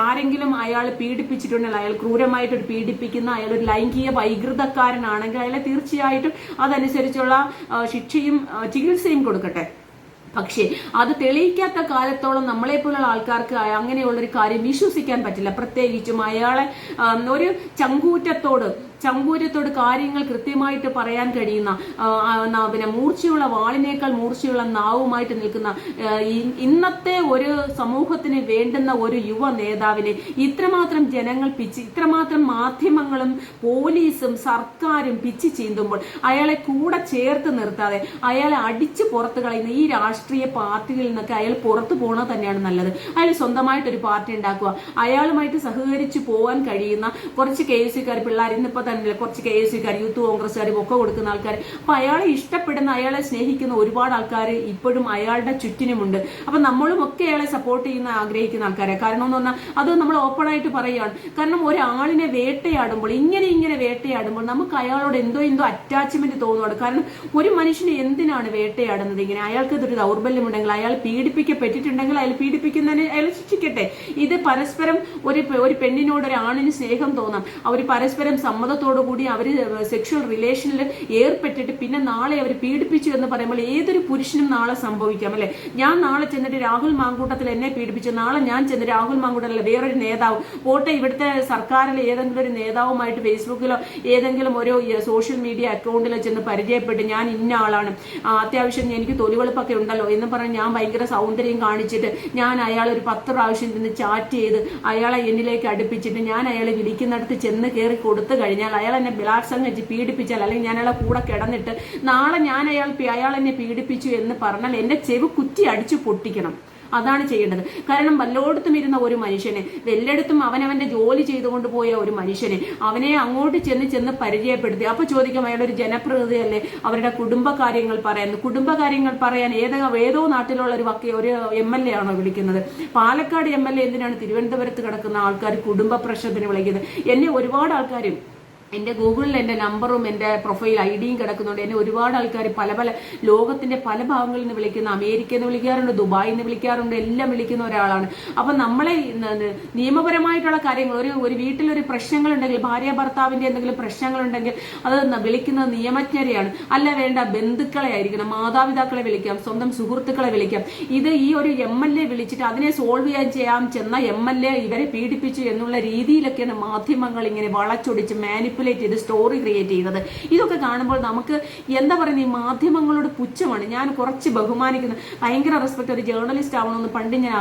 ആരെങ്കിലും അയാൾ പീഡിപ്പിച്ചിട്ടുണ്ടെങ്കിൽ, അയാൾ ക്രൂരമായിട്ട് പീഡിപ്പിക്കുന്ന, അയാൾ ഒരു ലൈംഗിക വൈകൃതക്കാരനാണെങ്കിൽ അയാളെ തീർച്ചയായിട്ടും അതനുസരിച്ചുള്ള ശിക്ഷയും ചികിത്സയും കൊടുക്കട്ടെ. പക്ഷേ അത് തെളിയിക്കാത്ത കാലത്തോളം നമ്മളെപ്പോലുള്ള ആൾക്കാർക്ക് അങ്ങനെയുള്ളൊരു കാര്യം വിശ്വസിക്കാൻ പറ്റില്ല. പ്രത്യേകിച്ചും അയാളെ ഒരു ചങ്കൂറ്റത്തോട് കാര്യങ്ങൾ കൃത്യമായിട്ട് പറയാൻ കഴിയുന്ന, പിന്നെ മൂർച്ചയുള്ള വാളിനേക്കാൾ മൂർച്ചയുള്ള നാവുമായിട്ട് നിൽക്കുന്ന ഇന്നത്തെ ഒരു സമൂഹത്തിന് വേണ്ടുന്ന ഒരു യുവ നേതാവിനെ ഇത്രമാത്രം ജനങ്ങൾ ഇത്രമാത്രം മാധ്യമങ്ങളും പോലീസും സർക്കാരും പിച്ച് ചീന്തുമ്പോൾ അയാളെ കൂടെ ചേർത്ത് നിർത്താതെ അയാളെ അടിച്ചു പുറത്ത് കളയുന്ന ഈ രാഷ്ട്രീയ പാർട്ടികളിൽ നിന്നൊക്കെ അയാൾ പുറത്തു പോകണത് തന്നെയാണ് നല്ലത്. അയാൾ സ്വന്തമായിട്ടൊരു പാർട്ടി ഉണ്ടാക്കുക, അയാളുമായിട്ട് സഹകരിച്ചു പോകാൻ കഴിയുന്ന കുറച്ച് KSUക്കാർ, പിള്ളേർ ഇന്നിപ്പോ തന്നെ കുറച്ച് KSUക്കാർ, യൂത്ത് കോൺഗ്രസ്സുകാരും ഒക്കെ കൊടുക്കുന്ന ആൾക്കാർ, അപ്പൊ അയാളെ ഇഷ്ടപ്പെടുന്ന, അയാളെ സ്നേഹിക്കുന്ന ഒരുപാട് ആൾക്കാർ ഇപ്പോഴും അയാളുടെ ചുറ്റിനുമുണ്ട്. അപ്പൊ നമ്മളും ഒക്കെ അയാളെ സപ്പോർട്ട് ചെയ്യുന്ന ആഗ്രഹിക്കുന്ന ആൾക്കാരെ. കാരണം എന്ന് പറഞ്ഞാൽ അത് നമ്മൾ ഓപ്പൺ ആയിട്ട് പറയുകയാണ്. കാരണം ഒരാളിനെ വേട്ടയാടുമ്പോൾ, ഇങ്ങനെ വേട്ടയാടുമ്പോൾ നമുക്ക് അയാളോട് എന്തോ അറ്റാച്ച്മെന്റ് തോന്നുന്നുണ്ട്. കാരണം ഒരു മനുഷ്യനെ എന്തിനാണ് വേട്ടയാടുന്നത്? ഇങ്ങനെ അയാൾക്ക് ഇതൊരു ദൗർബല്യമുണ്ടെങ്കിൽ, അയാൾ പീഡിപ്പിക്കപ്പെട്ടിട്ടുണ്ടെങ്കിൽ അയാൾ പീഡിപ്പിക്കുന്നതിന് അയാൾ ശിക്ഷിക്കട്ടെ. ഇത് പരസ്പരം ഒരു പെണ്ണിനോട് ഒരു ആണിന് സ്നേഹം തോന്നാം, അവർ പരസ്പരം സമ്മതത്തോടുകൂടി അവർ സെക്ഷൽ റിലേഷനിൽ ഏർപ്പെട്ടിട്ട് പിന്നെ നാളെ അവർ പീഡിപ്പിച്ചു എന്ന് പറയുമ്പോൾ ഏതൊരു പുരുഷനും നാളെ സംഭവിക്കാം അല്ലെ. ഞാൻ നാളെ ചെന്നിട്ട് രാഹുൽ മാങ്കൂട്ടത്തിൽ എന്നെ പീഡിപ്പിച്ചു, നാളെ ഞാൻ ചെന്ന് രാഹുൽ മാങ്കൂട്ടത്തിലെ വേറൊരു നേതാവ് പോട്ടെ, ഇവിടുത്തെ സർക്കാരിലെ ഏതെങ്കിലും ഒരു നേതാവുമായിട്ട് ഫേസ്ബുക്കിലോ ഏതെങ്കിലും ഒരു സോഷ്യൽ മീഡിയ അക്കൗണ്ടിലോ ചെന്ന് പരിചയപ്പെട്ട് ഞാൻ ഇന്ന ആളാണ്, അത്യാവശ്യം എനിക്ക് തൊലിവെളുപ്പൊക്കെ ഉണ്ടല്ലോ എന്ന് പറഞ്ഞ് ഞാൻ ഭയങ്കര സൗന്ദര്യം കാണിച്ചിട്ട് ഞാൻ അയാൾ ഒരു 10 പ്രാവശ്യം നിന്ന് ചാറ്റ് ചെയ്ത് അയാളെ എന്നിലേക്ക് അടുപ്പിച്ചിട്ട് ഞാൻ അയാളെ വിളിക്കുന്നിടത്ത് ചെന്ന് കയറി കൊടുത്തു കഴിഞ്ഞാൽ, അയാൾ എന്നെ ബലാത്സംഗം വെച്ച് പീഡിപ്പിച്ചാൽ, അല്ലെങ്കിൽ ഞാൻ അയാളെ കൂടെ കിടന്നിട്ട് നാളെ ഞാൻ അയാൾ എന്നെ പീഡിപ്പിച്ചു എന്ന് പറഞ്ഞാൽ എന്റെ ചെവി കുറ്റി അടിച്ചു പൊട്ടിക്കണം. അതാണ് ചെയ്യേണ്ടത്. കാരണം വല്ലോടത്തും ഇരുന്ന ഒരു മനുഷ്യനെ, എല്ലായിടത്തും അവനവന്റെ ജോലി ചെയ്തുകൊണ്ട് പോയ ഒരു മനുഷ്യനെ അവനെ അങ്ങോട്ട് ചെന്ന് പരിചയപ്പെടുത്തി. അപ്പൊ ചോദിക്കും, അയാളൊരു ജനപ്രതിനിധിയല്ലേ, അവരുടെ കുടുംബകാര്യങ്ങൾ പറയാൻ ഏതോ നാട്ടിലുള്ള ഒരു MLA ആണോ വിളിക്കുന്നത്? പാലക്കാട് MLA എന്തിനാണ് തിരുവനന്തപുരത്ത് കിടക്കുന്ന ആൾക്കാർ കുടുംബ പ്രശ്നത്തിന് വിളിക്കുന്നത്? എന്നെ ഒരുപാട് ആൾക്കാരും എൻ്റെ ഗൂഗിളിൽ എൻ്റെ നമ്പറും എൻ്റെ പ്രൊഫൈൽ ID-യും കിടക്കുന്നുണ്ട്. എന്നെ ഒരുപാട് ആൾക്കാർ പല ലോകത്തിന്റെ പല ഭാഗങ്ങളിൽ നിന്ന് വിളിക്കുന്ന, അമേരിക്കയിൽ നിന്ന് വിളിക്കാറുണ്ട്, ദുബായിൽ നിന്ന് വിളിക്കാറുണ്ട്, എല്ലാം വിളിക്കുന്ന ഒരാളാണ്. അപ്പൊ നമ്മളെ നിയമപരമായിട്ടുള്ള കാര്യങ്ങൾ, ഒരു വീട്ടിലൊരു പ്രശ്നങ്ങളുണ്ടെങ്കിൽ, ഭാര്യ ഭർത്താവിന്റെ എന്തെങ്കിലും പ്രശ്നങ്ങളുണ്ടെങ്കിൽ അത് വിളിക്കുന്നത് നിയമജ്ഞരെയാണ്. അല്ല, വേണ്ട, ബന്ധുക്കളെ ആയിരിക്കണം, മാതാപിതാക്കളെ വിളിക്കാം, സ്വന്തം സുഹൃത്തുക്കളെ വിളിക്കാം. ഇത് ഈ ഒരു MLA വിളിച്ചിട്ട് അതിനെ സോൾവ് ചെയ്യാൻ ചെന്ന MLA ഇവരെ പീഡിപ്പിച്ചു എന്നുള്ള രീതിയിലൊക്കെയാണ് മാധ്യമങ്ങൾ ഇങ്ങനെ വളച്ചൊടിച്ച് മാനിപ്പുലേറ്റ് ചെയ്ത് സ്റ്റോറി ക്രിയേറ്റ് ചെയ്യുന്നത്. ഇതൊക്കെ കാണുമ്പോൾ നമുക്ക് എന്താ പറയുന്നത്, ഈ മാധ്യമങ്ങളോട് പുച്ഛമാണ്. ഞാൻ കുറച്ച് ബഹുമാനിക്കുന്ന, ഭയങ്കര റെസ്പെക്ട്, ഒരു ജേർണലിസ്റ്റ് ആവണമെന്ന് പണ്ട് ഞാൻ